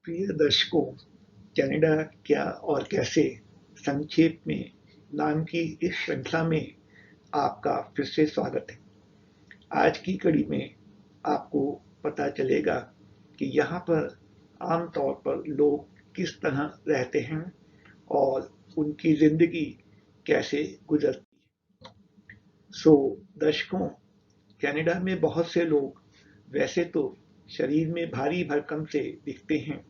प्रिय दर्शकों, कनाडा क्या और कैसे संक्षेप में नाम की इस श्रृंखला में आपका फिर से स्वागत है। आज की कड़ी में आपको पता चलेगा कि यहाँ पर आम तौर पर लोग किस तरह रहते हैं और उनकी ज़िंदगी कैसे गुजरती है। दर्शकों, कनाडा में बहुत से लोग वैसे तो शरीर में भारी भरकम से दिखते हैं,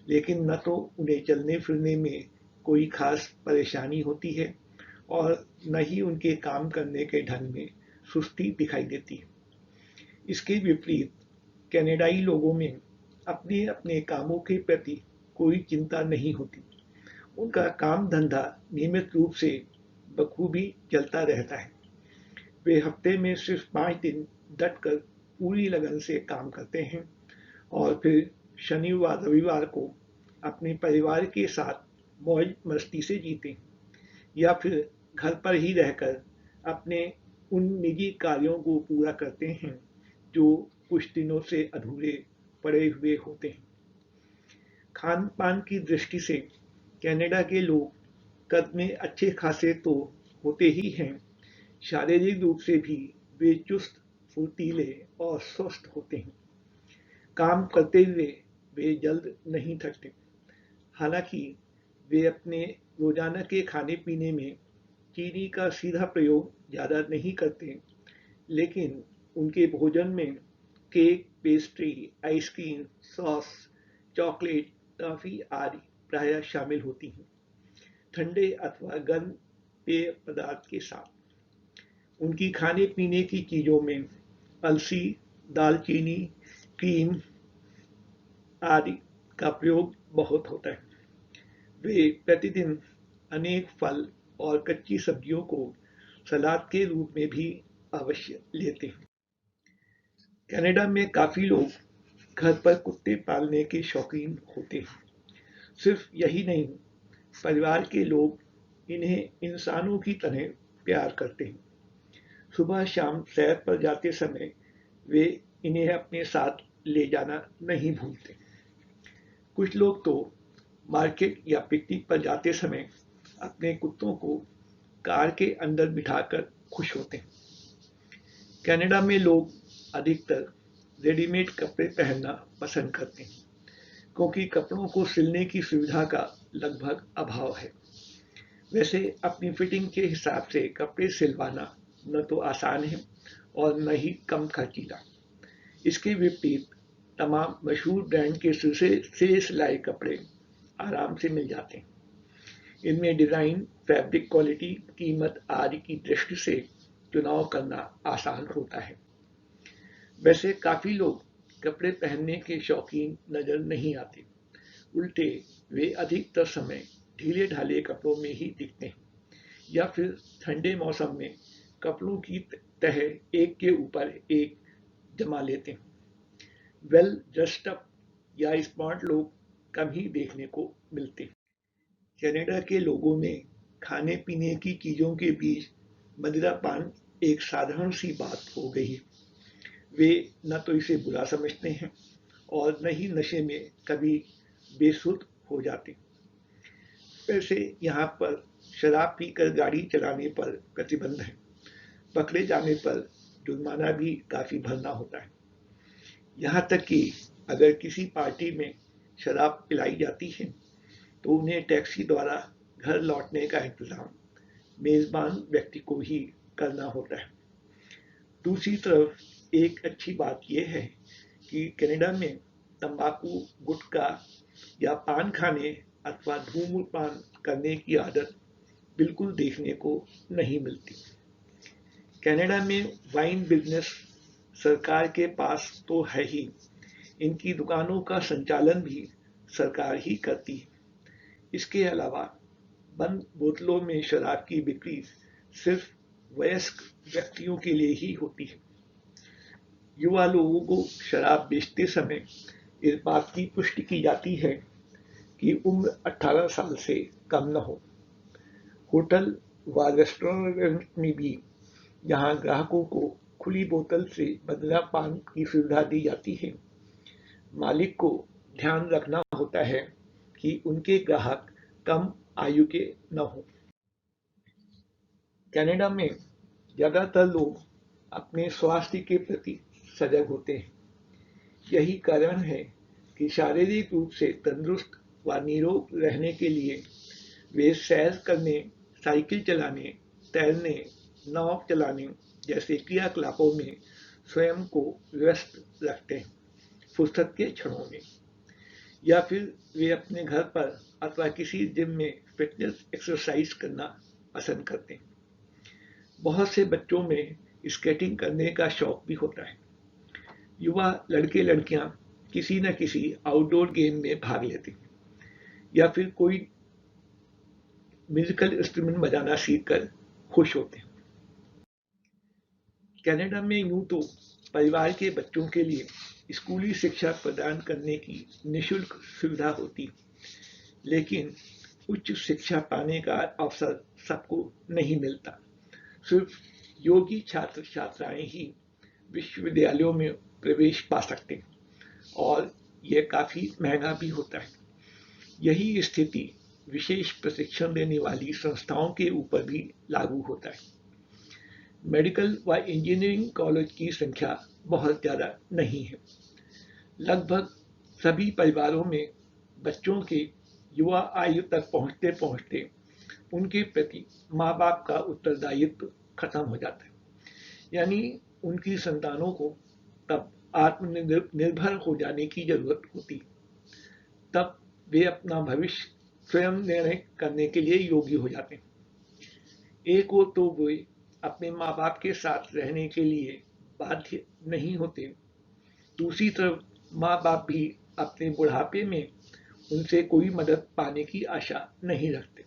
लेकिन न तो उन्हें चलने फिरने में कोई खास परेशानी होती है और न ही उनके काम करने के ढंग में सुस्ती दिखाई देती है। इसके विपरीत कनाडाई लोगों में अपने अपने कामों के प्रति कोई चिंता नहीं होती। उनका काम धंधा नियमित रूप से बखूबी चलता रहता है। वे हफ्ते में सिर्फ 5 दिन डटकर पूरी लगन से काम करते हैं और फिर शनिवार रविवार को अपने परिवार के साथ मौज मस्ती से जीते या फिर घर पर ही रहकर अपने उन निजी कार्यों को पूरा करते हैं जो कुछ दिनों से अधूरे पड़े हुए होते हैं। खान पान की दृष्टि से कनाडा के लोग कद में अच्छे खासे तो होते ही हैं, शारीरिक रूप से भी वे चुस्त फुर्तीले और स्वस्थ होते हैं। काम करते हुए वे जल्द नहीं थकते। हालांकि वे अपने रोजाना के खाने पीने में चीनी का सीधा प्रयोग ज़्यादा नहीं करते, लेकिन उनके भोजन में cake, pastry, ice cream, sauce, chocolate, toffee आदि प्रायः शामिल होती हैं, ठंडे अथवा गर्म पेय पदार्थ के साथ। उनकी खाने पीने की चीज़ों में अलसी, दालचीनी, क्रीम आदि का प्रयोग बहुत होता है। वे प्रतिदिन अनेक फल और कच्ची सब्जियों को सलाद के रूप में भी अवश्य लेते हैं। कनाडा में काफ़ी लोग घर पर कुत्ते पालने के शौकीन होते हैं। सिर्फ यही नहीं, परिवार के लोग इन्हें इंसानों की तरह प्यार करते हैं। सुबह शाम सैर पर जाते समय वे इन्हें अपने साथ ले जाना नहीं भूलते। कुछ लोग तो मार्केट या पिकनिक पर जाते समय अपने कुत्तों को कार के अंदर बिठाकर खुश होते हैं। कनाडा में लोग अधिकतर रेडीमेड कपड़े पहनना पसंद करते हैं, क्योंकि कपड़ों को सिलने की सुविधा का लगभग अभाव है। वैसे अपनी फिटिंग के हिसाब से कपड़े सिलवाना न तो आसान है और न ही कम खर्चीला। इसके विपरीत तमाम मशहूर ब्रांड के से सिलाई कपड़े आराम से मिल जाते हैं। इनमें डिज़ाइन, फैब्रिक क्वालिटी, कीमत आदि की दृष्टि से चुनाव करना आसान होता है। वैसे काफ़ी लोग कपड़े पहनने के शौकीन नज़र नहीं आते। उल्टे वे अधिकतर समय ढीले ढाले कपड़ों में ही दिखते हैं या फिर ठंडे मौसम में कपड़ों की तह एक के ऊपर एक जमा लेते हैं। वेल ड्रेस्ड अप या स्मार्ट लोग कम ही देखने को मिलते हैं। कनाडा के लोगों में खाने पीने की चीज़ों के बीच मदिरा पान एक साधारण सी बात हो गई है। वे न तो इसे बुरा समझते हैं और न ही नशे में कभी बेसुध हो जाते। वैसे यहाँ पर शराब पीकर गाड़ी चलाने पर प्रतिबंध है। पकड़े जाने पर जुर्माना भी काफ़ी भरना होता है। यहाँ तक कि अगर किसी पार्टी में शराब पिलाई जाती है तो उन्हें टैक्सी द्वारा घर लौटने का इंतजाम मेज़बान व्यक्ति को ही करना होता है। दूसरी तरफ एक अच्छी बात यह है कि कनाडा में तंबाकू, गुटखा या पान खाने अथवा धूम्रपान करने की आदत बिल्कुल देखने को नहीं मिलती। कनाडा में वाइन बिजनेस सरकार के पास तो है ही, इनकी दुकानों का संचालन भी सरकार ही करती है। इसके अलावा बंद बोतलों में शराब की बिक्री सिर्फ वयस्क व्यक्तियों के लिए ही होती है। युवा लोगों को शराब बेचते समय इस बात की पुष्टि की जाती है कि उम्र 18 साल से कम न हो। होटल व रेस्टोरेंट में भी जहां ग्राहकों को खुली बोतल से मदिरा पान की सुविधा दी जाती है, मालिक को ध्यान रखना होता है कि उनके ग्राहक कम आयु के न हों। कनाडा में ज़्यादातर लोग अपने स्वास्थ्य के प्रति सजग होते हैं। यही कारण है कि शारीरिक रूप से तंदुरुस्त व निरोग रहने के लिए वे सैर करने, साइकिल चलाने, तैरने, नाव चलाने जैसे क्रियाकलापों में स्वयं को व्यस्त रखते हैं फुर्सत के क्षणों में, या फिर वे अपने घर पर अथवा किसी जिम में फिटनेस एक्सरसाइज करना पसंद करते हैं। बहुत से बच्चों में स्केटिंग करने का शौक भी होता है। युवा लड़के लड़कियां किसी न किसी आउटडोर गेम में भाग लेते हैं या फिर कोई म्यूजिकल इंस्ट्रूमेंट बजाना सीखकर खुश होते हैं। कनाडा में यूं तो परिवार के बच्चों के लिए स्कूली शिक्षा प्रदान करने की निःशुल्क सुविधा होती, लेकिन उच्च शिक्षा पाने का अवसर सबको नहीं मिलता। सिर्फ योग्य छात्र छात्राएं ही विश्वविद्यालयों में प्रवेश पा सकते हैं और यह काफ़ी महंगा भी होता है। यही स्थिति विशेष प्रशिक्षण देने वाली संस्थाओं के ऊपर भी लागू होता है। मेडिकल व इंजीनियरिंग कॉलेज की संख्या बहुत ज़्यादा नहीं है। लगभग सभी परिवारों में बच्चों के युवा आयु तक पहुंचते पहुंचते उनके प्रति माँ बाप का उत्तरदायित्व खत्म हो जाता है। यानी उनकी संतानों को तब आत्मनिर्भर हो जाने की जरूरत होती, तब वे अपना भविष्य स्वयं निर्णय करने के लिए योग्य हो जाते हैं। एक और तो वे अपने माँ बाप के साथ रहने के लिए बाध्य नहीं होते, दूसरी तरफ माँ बाप भी अपने बुढ़ापे में उनसे कोई मदद पाने की आशा नहीं रखते,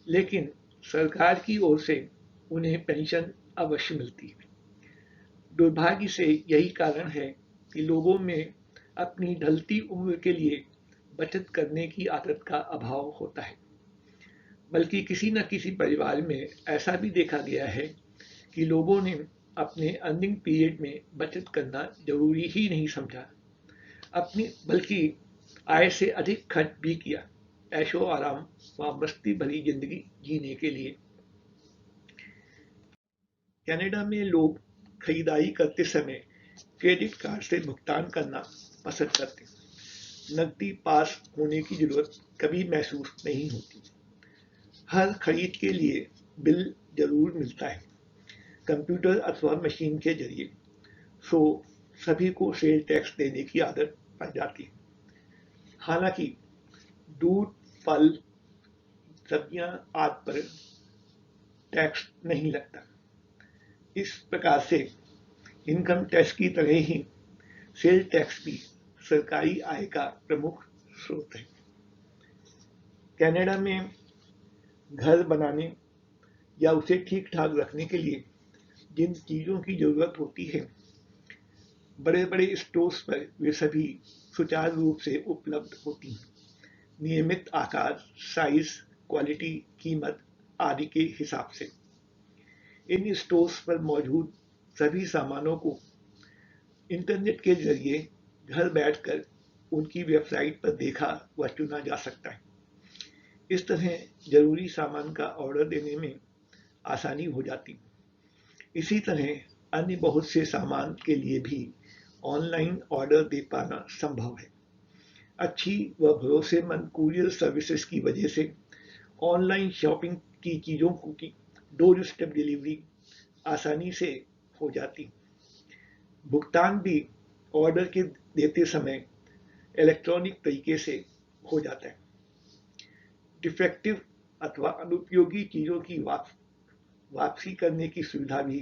लेकिन सरकार की ओर से उन्हें पेंशन अवश्य मिलती है। दुर्भाग्य से यही कारण है कि लोगों में अपनी ढलती उम्र के लिए बचत करने की आदत का अभाव होता है। बल्कि किसी न किसी परिवार में ऐसा भी देखा गया है कि लोगों ने अपने अर्निंग पीरियड में बचत करना जरूरी ही नहीं समझा, बल्कि आय से अधिक खर्च भी किया ऐशो आराम व मस्ती भरी जिंदगी जीने के लिए। कनाडा में लोग खरीदारी करते समय क्रेडिट कार्ड से भुगतान करना पसंद करते हैं। नकदी पास होने की जरूरत कभी महसूस नहीं होती। हर खरीद के लिए बिल जरूर मिलता है, कंप्यूटर अथवा मशीन के जरिए, सो सभी को सेल टैक्स देने की आदत पड़ जाती है। हालांकि दूध, फल, सब्जियां आदि पर टैक्स नहीं लगता। इस प्रकार से इनकम टैक्स की तरह ही सेल टैक्स भी सरकारी आय का प्रमुख स्रोत है। कनाडा में घर बनाने या उसे ठीक ठाक रखने के लिए जिन चीज़ों की जरूरत होती है, बड़े बड़े स्टोर्स पर वे सभी सुचारू रूप से उपलब्ध होती हैं, नियमित आकार, साइज, क्वालिटी, कीमत आदि के हिसाब से। इन स्टोर्स पर मौजूद सभी सामानों को इंटरनेट के जरिए घर बैठकर उनकी वेबसाइट पर देखा व चुना जा सकता है। इस तरह जरूरी सामान का ऑर्डर देने में आसानी हो जाती। इसी तरह अन्य बहुत से सामान के लिए भी ऑनलाइन ऑर्डर दे पाना संभव है। अच्छी व भरोसेमंद कुरियर सर्विसेज की वजह से ऑनलाइन शॉपिंग की चीज़ों की डोर स्टेप डिलीवरी आसानी से हो जाती। भुगतान भी ऑर्डर के देते समय इलेक्ट्रॉनिक तरीके से हो जाता है। डिफेक्टिव अथवा अनुपयोगी चीज़ों की वापसी करने की सुविधा भी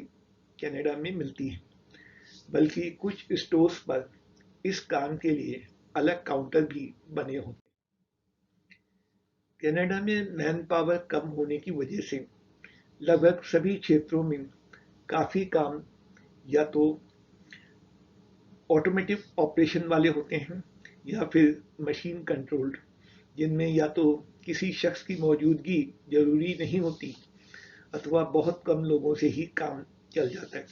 कनाडा में मिलती है, बल्कि कुछ स्टोर्स पर इस काम के लिए अलग काउंटर भी बने होते हैं। कनाडा में मैन पावर कम होने की वजह से लगभग सभी क्षेत्रों में काफ़ी काम या तो ऑटोमेटिव ऑपरेशन वाले होते हैं या फिर मशीन कंट्रोल्ड, जिनमें या तो किसी शख्स की मौजूदगी जरूरी नहीं होती अथवा बहुत कम लोगों से ही काम चल जाता है।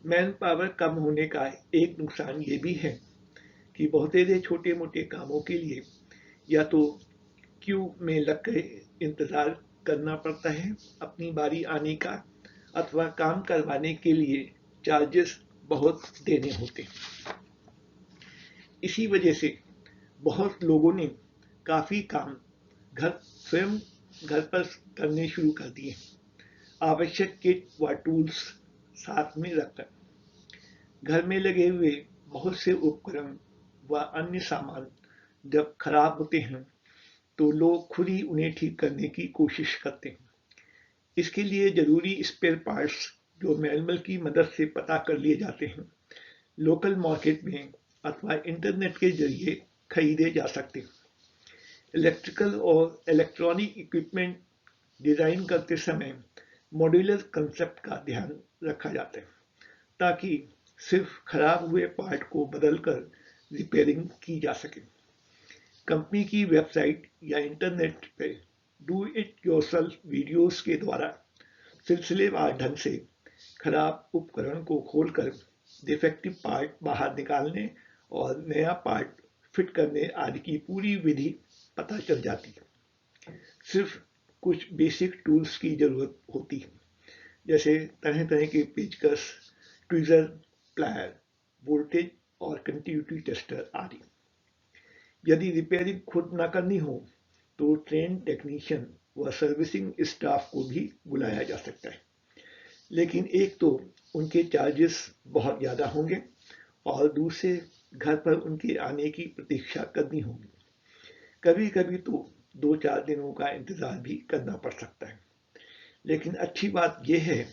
मैन पावर कम होने का एक नुकसान ये भी है कि बहुतेरे छोटे मोटे कामों के लिए या तो क्यू में लगकर इंतज़ार करना पड़ता है अपनी बारी आने का, अथवा काम करवाने के लिए चार्जेस बहुत देने होते हैं। इसी वजह से बहुत लोगों ने काफ़ी काम स्वयं घर पर करने शुरू कर दिए, आवश्यक किट व टूल्स साथ में रखकर। घर में लगे हुए बहुत से उपकरण व अन्य सामान जब खराब होते हैं तो लोग खुद ही उन्हें ठीक करने की कोशिश करते हैं। इसके लिए जरूरी स्पेयर पार्ट्स जो मैनुअल की मदद से पता कर लिए जाते हैं, लोकल मार्केट में अथवा इंटरनेट के जरिए खरीदे जा सकते हैं। इलेक्ट्रिकल और इलेक्ट्रॉनिक इक्विपमेंट डिजाइन करते समय मॉड्यूलर कंसेप्ट का ध्यान रखा जाता है ताकि सिर्फ खराब हुए पार्ट को बदलकर रिपेयरिंग की जा सके। कंपनी की वेबसाइट या इंटरनेट पर डू इट योरसेल्फ वीडियोस के द्वारा सिलसिलेवार ढंग से खराब उपकरण को खोलकर डिफेक्टिव पार्ट बाहर निकालने और नया पार्ट फिट करने आदि की पूरी विधि पता चल जाती है। सिर्फ कुछ बेसिक टूल्स की जरूरत होती है, जैसे तरह तरह के पेचकस, ट्विजर, प्लायर, वोल्टेज और कंटिन्यूटी टेस्टर आदि। यदि रिपेयरिंग खुद न करनी हो तो ट्रेन टेक्नीशियन व सर्विसिंग स्टाफ को भी बुलाया जा सकता है, लेकिन एक तो उनके चार्जेस बहुत ज़्यादा होंगे और दूसरे घर पर उनके आने की प्रतीक्षा करनी होगी। कभी कभी तो 2-4 दिनों का इंतज़ार भी करना पड़ सकता है। लेकिन अच्छी बात यह है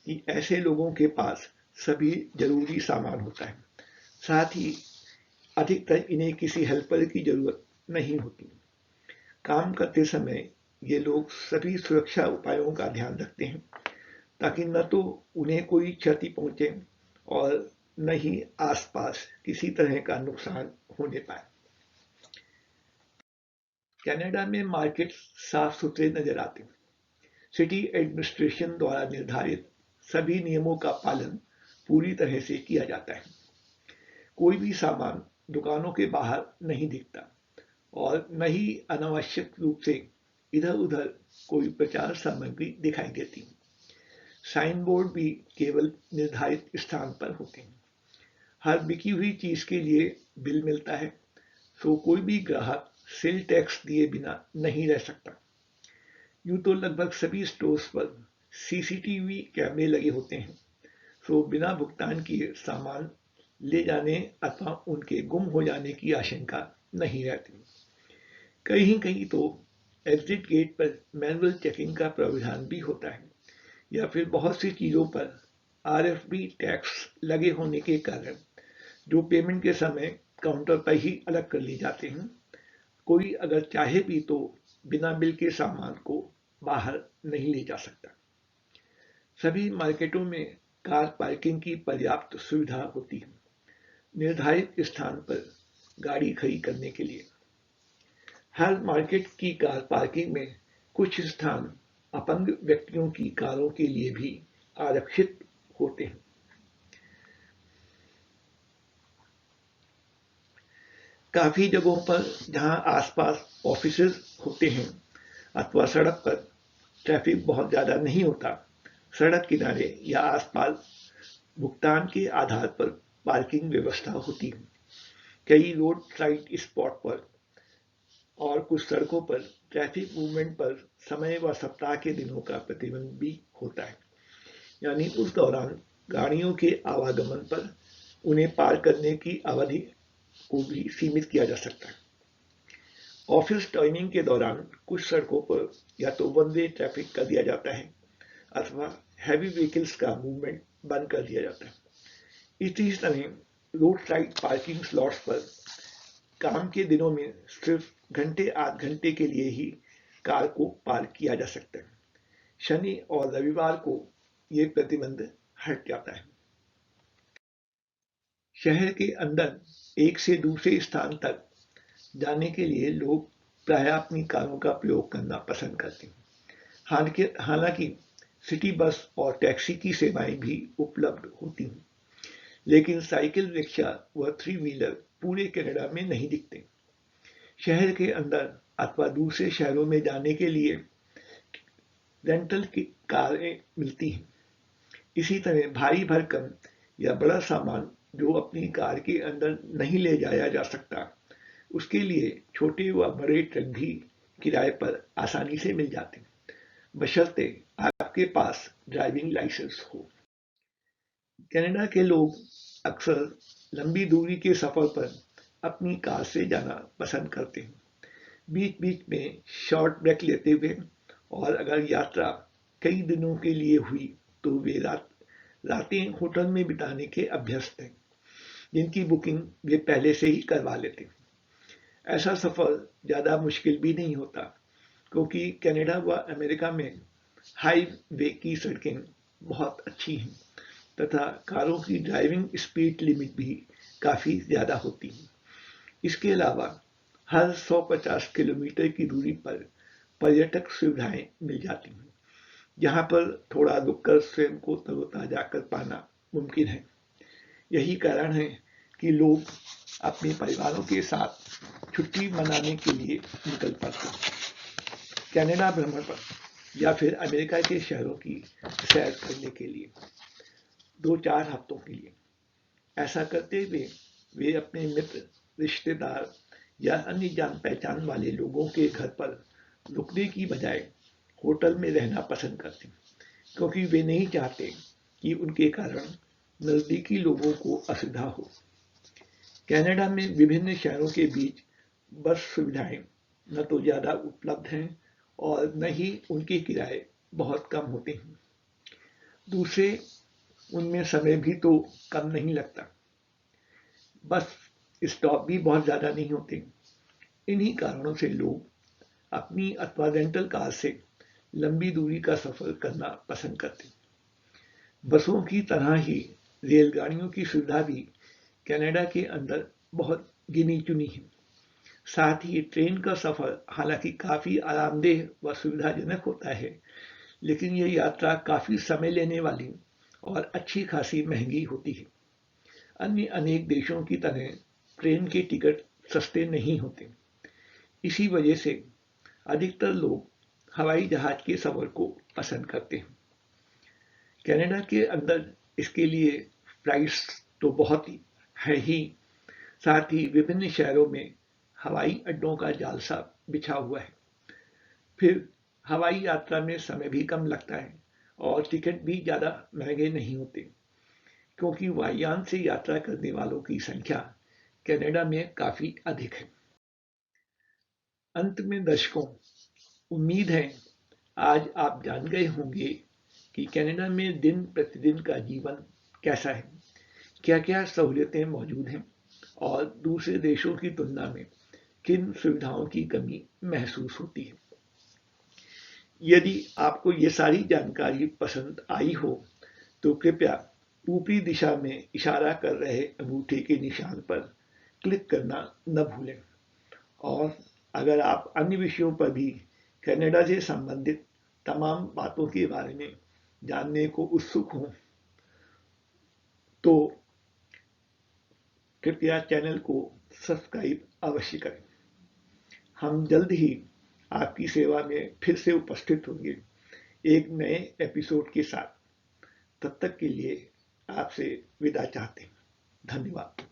कि ऐसे लोगों के पास सभी जरूरी सामान होता है, साथ ही अधिकतर इन्हें किसी हेल्पर की जरूरत नहीं होती। काम करते समय ये लोग सभी सुरक्षा उपायों का ध्यान रखते हैं ताकि न तो उन्हें कोई क्षति पहुंचे और न ही आसपास किसी तरह का नुकसान होने पाए। कनाडा में मार्केट साफ सुथरे नजर आते हैं। सिटी एडमिनिस्ट्रेशन द्वारा निर्धारित सभी नियमों का पालन पूरी तरह से किया जाता है। कोई भी सामान दुकानों के बाहर नहीं दिखता और न ही अनावश्यक रूप से इधर उधर कोई प्रचार सामग्री दिखाई देती। साइन बोर्ड भी केवल निर्धारित स्थान पर होते हैं। हर बिकी हुई चीज के लिए बिल मिलता है, तो कोई भी ग्राहक सेल टैक्स दिए बिना नहीं रह सकता। यूं तो लगभग सभी स्टोर्स पर सीसीटीवी कैमरे लगे होते हैं, तो बिना भुगतान किए सामान ले जाने अथवा उनके गुम हो जाने की आशंका नहीं रहती। कहीं कहीं तो एग्जिट गेट पर मैनुअल चेकिंग का प्रावधान भी होता है, या फिर बहुत सी चीजों पर आरएफबी टैक्स लगे होने के कारण जो पेमेंट के समय काउंटर पर ही अलग कर लिए जाते हैं। कोई अगर चाहे भी तो बिना बिल के सामान को बाहर नहीं ले जा सकता। सभी मार्केटों में कार पार्किंग की पर्याप्त सुविधा होती है निर्धारित स्थान पर गाड़ी खड़ी करने के लिए। हर मार्केट की कार पार्किंग में कुछ स्थान अपंग व्यक्तियों की कारों के लिए भी आरक्षित होते हैं। काफी जगहों पर जहां आसपास ऑफिसेज होते हैं अथवा सड़क पर ट्रैफिक बहुत ज्यादा नहीं होता, सड़क किनारे या आसपास भुगतान के आधार पर पार्किंग व्यवस्था होती है। कई रोड साइड स्पॉट पर और कुछ सड़कों पर ट्रैफिक मूवमेंट पर समय व सप्ताह के दिनों का प्रतिबंध भी होता है, यानी उस दौरान गाड़ियों के आवागमन पर उन्हें पार करने की अवधि को भी सीमित किया जा सकता है। ऑफिस टाइमिंग के दौरान कुछ सड़कों पर या तो वन वे ट्रैफिक कर दिया जाता है अथवा हैवी व्हीकल्स का मूवमेंट बंद कर दिया जाता है। इसी तरह road side parking slots per काम के दिनों में सिर्फ घंटे आध घंटे के लिए ही कार को पार्क किया जा सकता है। शनि और रविवार को ये प्रतिबंध हट जाता है। शहर के अंदर एक से दूसरे स्थान तक जाने के लिए लोग प्रायः अपनी कारों का प्रयोग करना पसंद करते हैं। हालांकि सिटी बस और टैक्सी की सेवाएं भी उपलब्ध होती हैं, लेकिन साइकिल रिक्शा व थ्री व्हीलर पूरे कनाडा में नहीं दिखते। शहर के अंदर अथवा दूसरे शहरों में जाने के लिए रेंटल की कारें मिलती हैं। इसी तरह भारी भरकम या बड़ा सामान जो अपनी कार के अंदर नहीं ले जाया जा सकता, उसके लिए छोटे व बड़े ट्रक भी किराए पर आसानी से मिल जाते हैं, बशर्ते आपके पास ड्राइविंग लाइसेंस हो। कनाडा के लोग अक्सर लंबी दूरी के सफर पर अपनी कार से जाना पसंद करते हैं, बीच बीच में शॉर्ट ब्रेक लेते हुए, और अगर यात्रा कई दिनों के लिए हुई तो वे रातें होटल में बिताने के अभ्यस्त हैं, जिनकी बुकिंग वे पहले से ही करवा लेते हैं। ऐसा सफर ज़्यादा मुश्किल भी नहीं होता, क्योंकि कनाडा व अमेरिका में हाईवे की सड़कें बहुत अच्छी हैं तथा कारों की ड्राइविंग स्पीड लिमिट भी काफ़ी ज़्यादा होती है। इसके अलावा हर 150 किलोमीटर की दूरी पर पर्यटक सुविधाएं मिल जाती हैं, जहां पर थोड़ा रुककर स्वयं को तरोताजा कर पाना मुमकिन है। यही कारण है कि लोग अपने परिवारों के साथ छुट्टी मनाने के लिए निकल पड़ते हैं, कनाडा भ्रमण पर या फिर अमेरिका के शहरों की सैर करने के लिए 2-4 हफ्तों के लिए। ऐसा करते हुए वे अपने मित्र, रिश्तेदार या अन्य जान पहचान वाले लोगों के घर पर रुकने की बजाय होटल में रहना पसंद करते हैं, क्योंकि वे नहीं चाहते कि उनके कारण नज़दीकी लोगों को असुविधा हो। कनाडा में विभिन्न शहरों के बीच बस सुविधाएं न तो ज़्यादा उपलब्ध हैं और न ही उनके किराए बहुत कम होते हैं। दूसरे, उनमें समय भी तो कम नहीं लगता। बस स्टॉप भी बहुत ज़्यादा नहीं होते। इन्हीं कारणों से लोग अपनी अथवा रेंटल कार से लंबी दूरी का सफर करना पसंद करते हैं। बसों की तरह ही रेलगाड़ियों की सुविधा भी कनाडा के अंदर बहुत गिनी चुनी है। साथ ही ट्रेन का सफर हालांकि काफ़ी आरामदेह व सुविधाजनक होता है, लेकिन यह यात्रा काफ़ी समय लेने वाली और अच्छी खासी महंगी होती है। अन्य अनेक देशों की तरह ट्रेन के टिकट सस्ते नहीं होते। इसी वजह से अधिकतर लोग हवाई जहाज के सफर को पसंद करते हैं। कनाडा के अंदर इसके लिए प्राइस तो बहुत ही है ही, साथ ही विभिन्न शहरों में हवाई अड्डों का जालसा बिछा हुआ है। फिर हवाई यात्रा में समय भी कम लगता है और टिकट भी ज़्यादा महंगे नहीं होते, क्योंकि वायुयान से यात्रा करने वालों की संख्या कनाडा में काफ़ी अधिक है। अंत में दर्शकों, उम्मीद है आज आप जान गए होंगे कि कनाडा में दिन प्रतिदिन का जीवन कैसा है, क्या क्या सहूलियतें मौजूद हैं और दूसरे देशों की तुलना में किन सुविधाओं की कमी महसूस होती है। यदि आपको ये सारी जानकारी पसंद आई हो तो कृपया ऊपरी दिशा में इशारा कर रहे अंगूठे के निशान पर क्लिक करना न भूलें। और अगर आप अन्य विषयों पर भी कनाडा से संबंधित तमाम बातों के बारे में जानने को उत्सुक हों तो कृपया चैनल को सब्सक्राइब अवश्य करें। हम जल्द ही आपकी सेवा में फिर से उपस्थित होंगे एक नए एपिसोड के साथ। तब तक के लिए आपसे विदा चाहते हैं। धन्यवाद।